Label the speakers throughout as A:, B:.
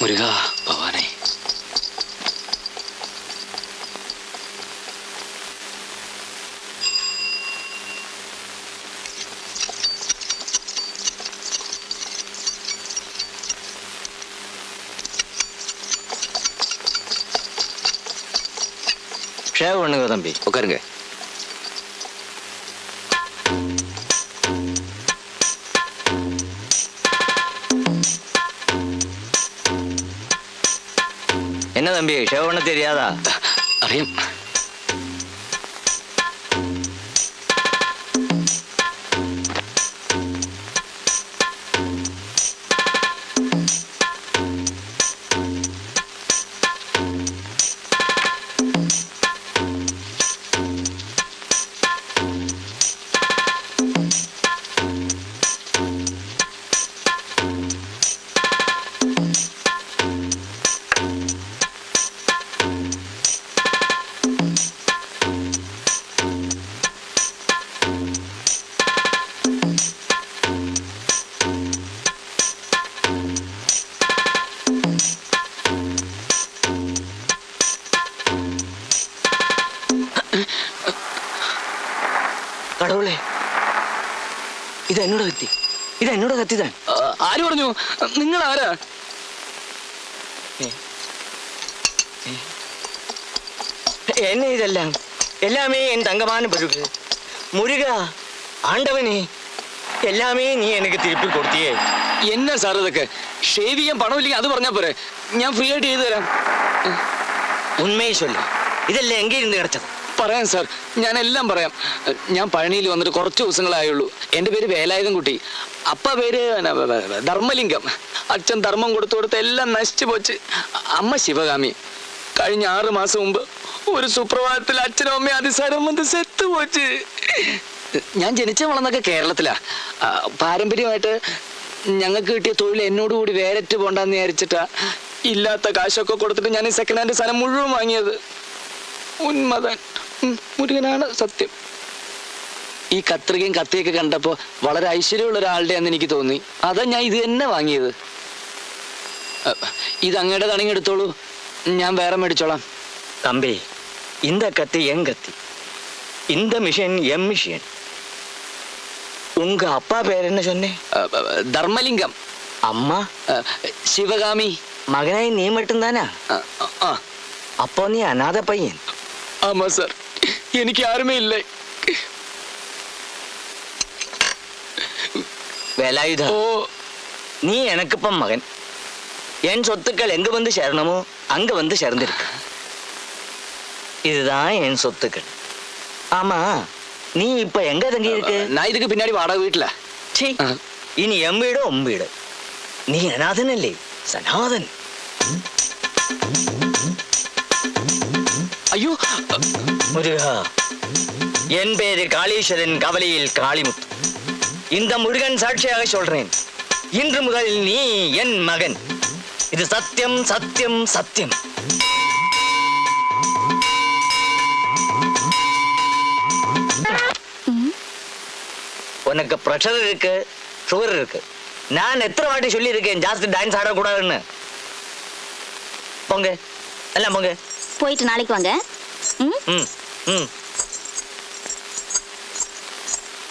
A: முருகா பவானே.
B: Shave பண்ணுங்க தம்பி.
A: உட்காருங்க.
B: என்ன தம்பி ஷேவ் பண்ண தெரியாதா?
A: அறியும்.
B: கடவுளே, ഇത് എന്നോട് കത്തി. ഇത് എന്നോട് കത്തിതാൻ.
A: ആര് പറഞ്ഞു? നിങ്ങൾ ആരാ?
B: என்ன இதெல்லாம்? எல்லாமே என் தங்கமான பருகு. முருகா, ஆண்டவனே, எல்லாமே நீ எனக்கு திருப்பி கொடுத்தியே.
A: എന്നാ സാർ ഇതൊക്കെ? ഷേവ് ചെയ്യാൻ പണമില്ലെങ്കിൽ അത് പറഞ്ഞാ പോരെ, ഞാൻ ഫ്രീ ആയിട്ട് ചെയ്തു തരാം.
B: ഉണ്മയെ ചൊല്ലു, ഇതെല്ലാം എங்கே ഇരുന്ന് കിടച്ചത്?
A: പറയാം സാർ, ഞാൻ എല്ലാം പറയാം. ഞാൻ പഴനിയിൽ വന്നിട്ട് കുറച്ച് ദിവസങ്ങളായുള്ളൂ. എൻ്റെ പേര് വേലായുധൻ കുട്ടി. അപ്പ പേര് ധർമ്മലിംഗം. അച്ഛൻ ധർമ്മം കൊടുത്ത് എല്ലാം നശിച്ചു പോച്ച്. അമ്മ ശിവകാമി. കഴിഞ്ഞ 6 മാസം മുമ്പ് ഒരു സുപ്രഭാതത്തിൽ അച്ഛനും അമ്മയും അതിസാരം വന്ന് സെത്ത് പോച്ച്. ഞാൻ ജനിച്ച വളർന്നൊക്കെ കേരളത്തിലാ. പാരമ്പര്യമായിട്ട് ഞങ്ങൾക്ക് കിട്ടിയ തൊഴിൽ എന്നോടുകൂടി വേരറ്റ് പോണ്ടെന്ന് വിചാരിച്ചിട്ടാ ഇല്ലാത്ത കാശൊക്കെ കൊടുത്തിട്ട് ഞാൻ ഈ സെക്കൻഡ് ഹാൻഡ് സാധനം മുഴുവൻ വാങ്ങിയത്. ഉന്മതൻ മുരുകനാണ് സത്യം. ഈ കത്രികയും കത്തിയൊക്കെ കണ്ടപ്പോ വളരെ ഐശ്വര്യമുള്ള ഒരാളുടെയാന്ന് എനിക്ക് തോന്നി. അതാ ഞാൻ ഇത് തന്നെ വാങ്ങിയത്. ഇത് അങ്ങയുടെ തണിങ്ങ് എടുത്തോളൂ, ഞാൻ വേറെ മേടിച്ചോളാം.
B: தம்பி, இந்த கத்தி என் கத்தி, இந்த மிஷின் எம் மிஷின். உங்க அப்பா பேர் என்ன சொன்னேன்?
A: ധർമ്മലിംഗം.
B: அம்மா
A: ശിവകാമി.
B: மகனாய் நீ மட்டும்தானா? அப்போ நீ அநாத பையன்.
A: ஆமா சார், எனக்கு யாருமே இல்லை.
B: வேலாயுதா,
A: ஓ,
B: நீ எனக்கு இப்ப மகன். என் சொத்துக்கள் எங்க வந்து சேரணுமோ அங்க வந்து சேர்ந்திருக்கு. இதுதான் என் சொத்துக்கள். ஆமா, நீ இப்ப எங்க தங்கி இருக்கு?
A: நான் இதுக்கு பின்னாடி வாடகை வீட்டுல.
B: சீ, இனி எம் வீடு உம் வீடு. நீ அநாதன் இல்லை, சனாதன்.
A: ஐயோ
B: முருகா, என் பேரு காளீஸ்வரன், கவலையில் காளிமுத்து. இந்த முருகன் சாட்சியாக சொல்றேன், இன்று முதல் நீ என் மகன். இது சத்தியம் சத்தியம் சத்தியம். உனக்கு பிரஷர் இருக்கு, சுகர் இருக்கு. நான் எத்தனை வாட்டி சொல்லி இருக்கேன் ஜாஸ்தி டான்ஸ் ஆடக்கூடாதுன்னு. போங்க எல்லாம் போங்க.
C: போயிட்டு நாளைக்கு வாங்க.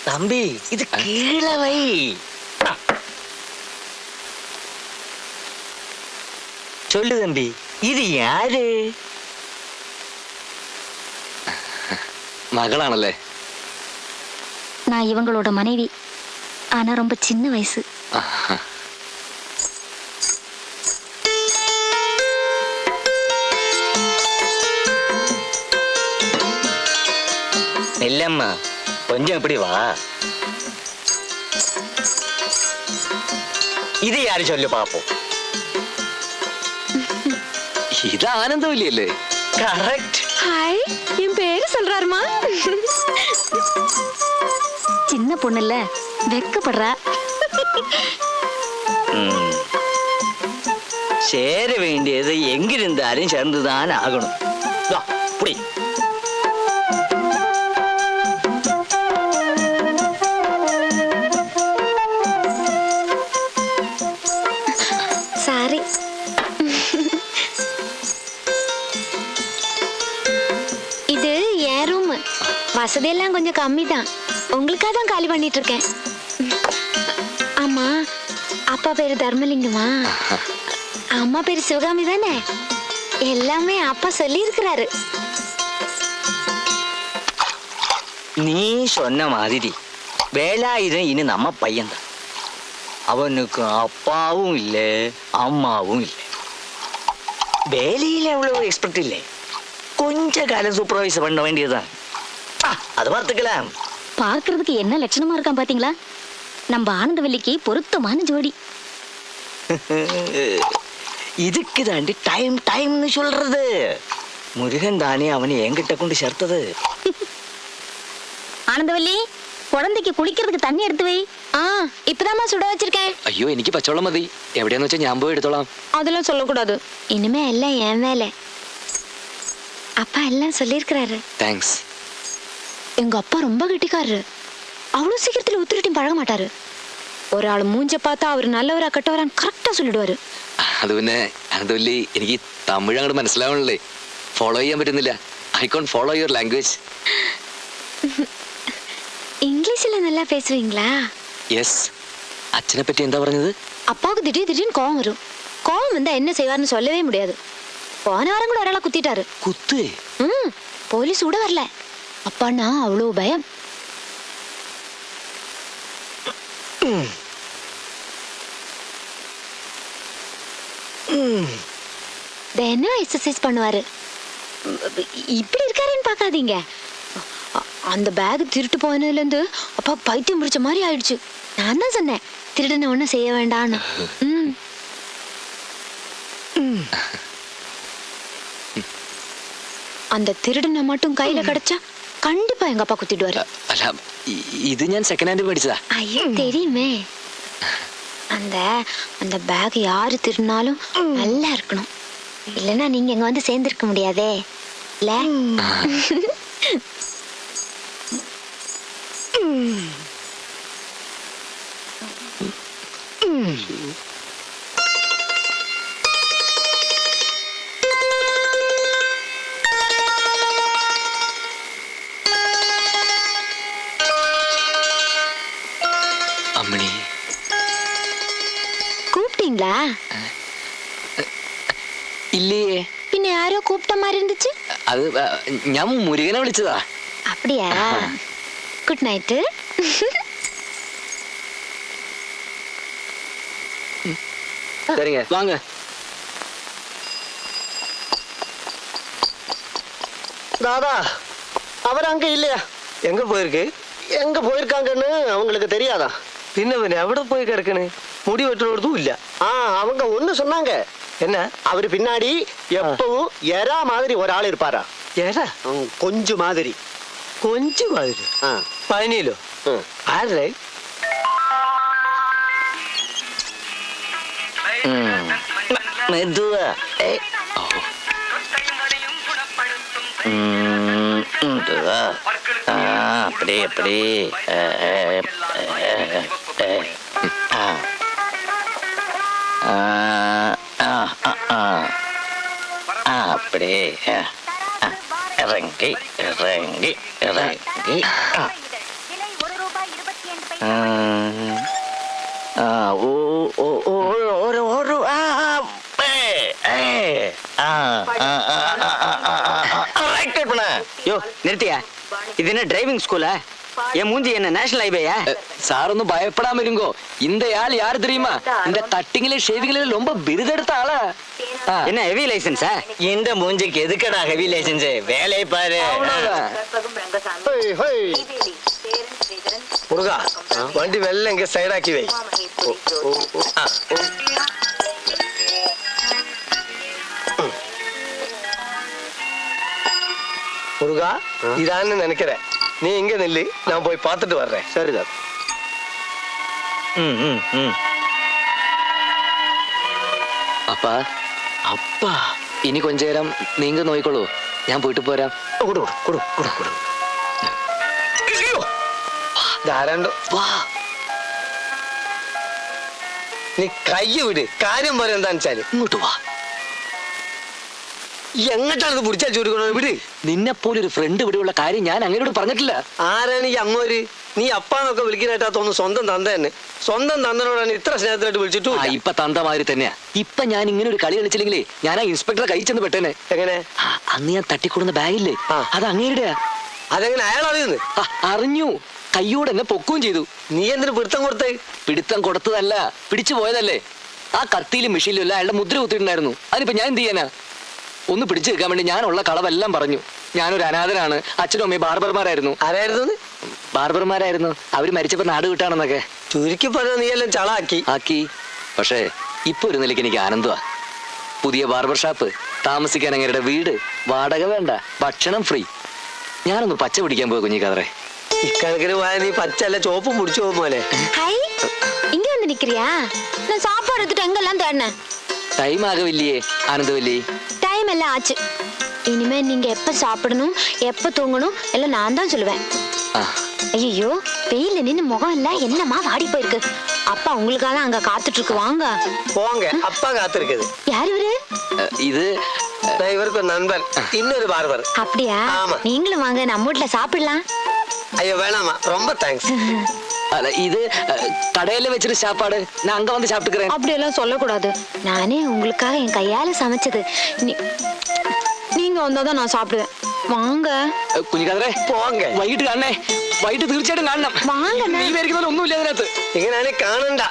B: தம்பி, இது கீழே வை. சொல்லு தம்பி, இது யாரு?
A: மகளானല്ലേ?
C: நான் இவங்களோட மனைவி. ஆனா ரொம்ப சின்ன வயசு.
B: இல்லம்மா, கொஞ்சம் இப்படி வா. இது யாரு சொல்லு பாப்போம்.
A: இது ஆனந்தவல்லியല്ലേ?
B: கரெக்ட்.
C: ஹாய், என் பேரு சொல்றாருமா. சின்ன பொண்ணு இல்ல, வெக்கப்படுறா.
B: சேர வேண்டியது எங்கிருந்தாலும் சேர்ந்துதான் ஆகணும். புடி.
C: சாரி.
D: வசதியெல்லாம் கொஞ்சம் கம்மி தான். உங்களுக்காக தான் காலி பண்ணிட்டு இருக்கேன். ஆமா, அப்பா பேரு தர்மலிங்கமா? அம்மா பேரு சிவகாமி தானே? எல்லாமே அப்பா சொல்லி இருக்கிறாரு.
B: நீ சொன்ன மாதிரி வேலாயுதம் இனி நம்ம பையன்தான். அவனுக்கு அப்பாவும் இல்லை அம்மாவும் இல்லை. வேலையில அவ்வளவு எக்ஸ்பர்ட் இல்லை. கொஞ்ச காலம் சூப்பர்வைஸ் பண்ண வேண்டியதுதான். அது பார்த்துக்கலாம்.
C: பார்க்கிறதுக்கு என்ன லட்சணமா இருக்கான் பாத்தீங்களா? நம்ம ஆனந்தவல்லிக்கு பொருத்தமான ஜோடி.
B: இதுக்கு தாண்டி டைம்னு சொல்றது. முருகன் தானே அவனை என்கிட்ட கொண்டு சேர்த்தது.
C: ஆனந்தவல்லி, குழந்தைக்கு குளிக்கிறதுக்கு தண்ணி எடுத்து வை.
D: இப்பதாம்மா சுட வச்சிருக்கேன்.
A: അയ്യോ എനിക്ക് പച്ചവെള്ളം മതി. എവിടെയാന്ന് വെച്ചാൽ ഞാൻ പോയി എടുത്തോളാം.
D: அதெல்லாம் சொல்லக்கூடாது. இனிமே எல்லாம் என் வேலை. அப்பா எல்லாம் சொல்லியிருக்கிறாரு.
A: താങ്ക്സ്.
D: எங்க அப்பா ரொம்ப கெட்டிக்காரரு. அவ்வளவு சீக்கிரத்துல உத்திரிட்டும் பழக மாட்டாரு. ஒரு ஆள் மூஞ்ச பார்த்தா அவர் நல்லவரா கெட்டவரான்னு கரெக்டா சொல்லிடுவாரு.
A: അത് പിന്നെ അനന്തവല്ലി, എനിക്ക് തമിഴ് അങ്ങോട്ട് മനസ്സിലാവണല്ലേ. ഫോളോ ചെയ്യാൻ പറ്റുന്നില്ല. I can't follow your language.
D: இங்கிலீஷ்ல நல்லா பேசுவீங்களா?
A: യെസ്. അച്ഛനെ പറ്റി എന്താ പറഞ്ഞത്?
D: அப்பாவுக்கு திடீர்னு கோவம் வரும். கோவம் வந்தா என்ன செய்வார்னு சொல்லவே முடியாது. போன வாரம் கூட ஒராளை குத்திட்டாரு.
A: കുത്തേ?
D: போலீஸ் கூட வரல. அப்பான்னா அவ்வளவு பயம். தினம் எக்ஸசைஸ் பண்ணுவாரு. இப்படி இருக்காருன்னு பார்க்காதீங்க. அந்த பேக் திருட்டு போனதுல இருந்து அப்பா பைத்தியம் பிடிச்ச மாதிரி ஆயிடுச்சு. நான் தான் சொன்னேன், திருடனை ஒண்ணும் செய்ய வேண்டாம்னு. அந்த திருடனை மட்டும் கையில கிடைச்சா கண்டிப்பா எங்க அப்பா குத்திடுவாரு.
A: അല്ല, ഇത് ഞാൻ സെക്കൻഡ് ഹാൻഡ് മേടിച്ചതാ.
D: ஐயோ தெரியுமே. அந்த அந்த பேக் யாரு திருடினாலும் நல்லா இருக்கணும். இல்லைன்னா நீங்க இங்க வந்து சேர்ந்திருக்க முடியாதே இல்ல?
A: അമ്മണി,
D: கூப்பிட்டீங்களா?
A: ഇല്ലേ?
D: பின்ன யாரோ கூப்பிட்ட மாதிரி இருந்துச்சு.
A: അത് ഞാൻ മുരുകനെ വിളിച്ചതാ.
D: அப்படியா? Good night.
A: சரிங்க, வாங்க.
E: தாதா, அவர் அங்க இல்லையா?
F: எங்க போயிருக்கு?
E: எங்க போயிருக்காங்கன்னு அவங்களுக்கு தெரியாதா?
F: பின்ன எവിടെ போய் கிடக்குன்னு முடி வெட்டுறதும் இல்ல.
E: அவங்க ஒண்ணு சொன்னாங்க.
F: என்ன?
E: அவரு பின்னாடி எப்பவும் எறா மாதிரி ஒரு ஆள் இருப்பாரா?
F: ஏடா
E: கொஞ்சம் மாதிரி.
F: கொஞ்சம் மாதிரி? பழனியிலோ? ஆறு
B: மெதுவா. அப்படி அப்படி அப்படி இறங்கி இறங்கி இறங்கி
G: யோ நிறுத்தியா? இது என்ன டிரைவிங் ஸ்கூலா? என் மூஞ்சி என்ன நேஷனல் ஹைவேயா?
A: சார் ஒன்னும் பயப்படாம இருங்கோ. இந்த ஆள் யாரு தெரியுமா? இந்த தட்டிங்ல ஷேவிங்ல ரொம்ப விருதெடுத்த ஆளா.
G: என்ன ஹெவி லைசன்ஸா?
B: இந்த மூஞ்சிக்கு எதுக்கடா ஹெவி லைசன்ஸ்? வேலை பாரு.
F: முருகா, வண்டி வெள்ள இங்க சைடாக்கி வை. முருகா, இதான்னு நினைக்கிறேன். நீ இங்க நில்லு, நான் போய் பார்த்துட்டு வர்றேன்.
E: சரிதான்.
A: அப்பா,
B: அப்பா
A: ഇനി கொஞ்ச നേരം നീങ്ക നോയിക്കോളൂ. ഞാൻ പോയിട്ട് പോരാം.
F: கொடு கொடு கொடு கொடு. ധാരാണ്ടോ
A: വാ.
F: നീ കൈ വിട്. കാര്യം പോലെ എന്താന്ന് വെച്ചാല്
A: ഇങ്ങോട്ട് വാ.
F: എങ്ങോട്ടാണ് ഇത് പിടിച്ചാൽ ചൂടിക്കണത് വിട്.
A: നിന്നെ പോലെ ഒരു ഫ്രണ്ട് ഇവിടെയുള്ള കാര്യം ഞാൻ അങ്ങനോട് പറഞ്ഞിട്ടില്ല.
F: ആരാണ് ഈ അങ്ങോര്? നീ അപ്പാന്നൊക്കെ വിളിക്കാനായിട്ടാ തോന്നുന്നു സ്വന്തം തന്ത തന്നെ. സ്വന്തം തന്തനോടാണ് ഇത്ര സ്നേഹത്തിലായിട്ട് വിളിച്ചിട്ടു.
A: ഇപ്പൊ തന്തമാതിരി തന്നെയാ. ഇപ്പൊ ഞാൻ ഇങ്ങനെ ഒരു കളി കളിച്ചില്ലെങ്കിലേ ഞാൻ ആ ഇൻസ്പെക്ടറെ കൈ ചെന്ന് പെട്ടേനെ.
F: എങ്ങനെ?
A: അന്ന് ഞാൻ തട്ടിക്കൊടുന്ന ബാഗില്ലേ,
F: ആ.
A: അത് അങ്ങേരുടെയാ.
F: അതെങ്ങനെ അയാൾ അറിയുന്നു?
A: അറിഞ്ഞു, കയ്യോടെ എന്നെ പൊക്കുകയും ചെയ്തു.
F: നീ എന്തിനു പിടുത്തം കൊടുത്തേ?
A: പിടുത്തം കൊടുത്തതല്ല, പിടിച്ചു പോയതല്ലേ. ആ കത്തിയിലും മെഷീനിലും എല്ലാം അയാളുടെ മുദ്ര കുത്തിയിട്ടുണ്ടായിരുന്നു. അതിനിപ്പോ ഞാൻ എന്ത് ചെയ്യാനാ? ഒന്ന് പിടിച്ചു നിൽക്കാൻ വേണ്ടി ഞാനുള്ള കളവെല്ലാം പറഞ്ഞു. ഞാനൊരു അനാഥനാണ്, അച്ഛനും അമ്മയും ബാർബർമാരായിരുന്നു.
F: ആരായിരുന്നു?
A: ബാർബർമാരായിരുന്നു. അവര് മരിച്ചപ്പോ നാട് വിട്ടാണെന്നൊക്കെ
F: ചുരുക്കി പറഞ്ഞ നീ എല്ലാം ചളാക്കി.
A: ആക്കി. പക്ഷേ ഇപ്പൊ ഒരു നിലയ്ക്ക് എനിക്ക് ആനന്ദമാ. പുതിയ ബാർബർ ഷാപ്പ്, താമസിക്കാൻ അങ്ങേരുടെ വീട്, വാടക വേണ്ട, ഭക്ഷണം ഫ്രീ. ഞാനൊന്ന് പച്ച പിടിക്കാൻ പോയ കുഞ്ഞിക്കാതറേ.
F: ഇക്കണക്കിന് പോയാൽ നീ പച്ചല്ല ചോപ്പും പിടിച്ചു പോകും പോലെ.
D: ஹை இங்க வந்து நிக்கிறியா? நான் சாப்பாடு எடுத்துட்டு எங்கெல்லாம் தேடினேன்.
A: ടൈം ആകവില്ലേ ആനന്ദവല്ലി?
D: டைம் எல்லாம் ஆச்சு. இனிமே நீங்க எப்ப சாப்பிடணும் எப்ப தூங்கணும் எல்லாம் நான் தான் சொல்லுவேன்.
A: ആ,
D: ஐயோ வெயில நின்னு முகம் எல்லாம் என்னமா வாடி போயிருக்கு. அப்பா உங்களுக்காக அங்க காத்துட்டு இருக்கு, வாங்க.
F: போங்க, அப்பா காத்திருக்குது.
D: யார் இவரு?
A: ഇത്
F: நான் இவருக்கு ஒரு நண்பன், இன்னொரு பார்பர்.
D: அப்படியா?
F: ஆமா.
D: நீங்களும் வாங்க, நம்ம வீட்டுல சாப்பிடலாம்.
F: ஐயோ வேணாமா, ரொம்ப தேங்க்ஸ்.
A: അല്ല ഇത് കടയില് വെച്ചിട്ട് സാപ്പാട് ഞാൻ അങ്ക വന്ന് സാപ്പിട്ടുக்கிறேன்.
D: அப்படியெல்லாம் சொல்லக்கூடாது. நானே உங்களுக்காக என் கையால சமைச்சது. நீங்க வந்தாதான் நான் சாப்பிடுவேன். வாங்க
A: കുഞ്ഞിക്കാതറേ
F: പോങ്ക.
A: വൈകിട്ട് കാണണേ. വൈകിട്ട് തീർച്ചയായിട്ടും കാണണം.
D: വാങ്ങണേ.
A: നീ വിചാരിക്കുന്ന പോലെ ഒന്നുമില്ല അതിനകത്ത്.
F: ഇങ്ങനെ കാണണ്ട.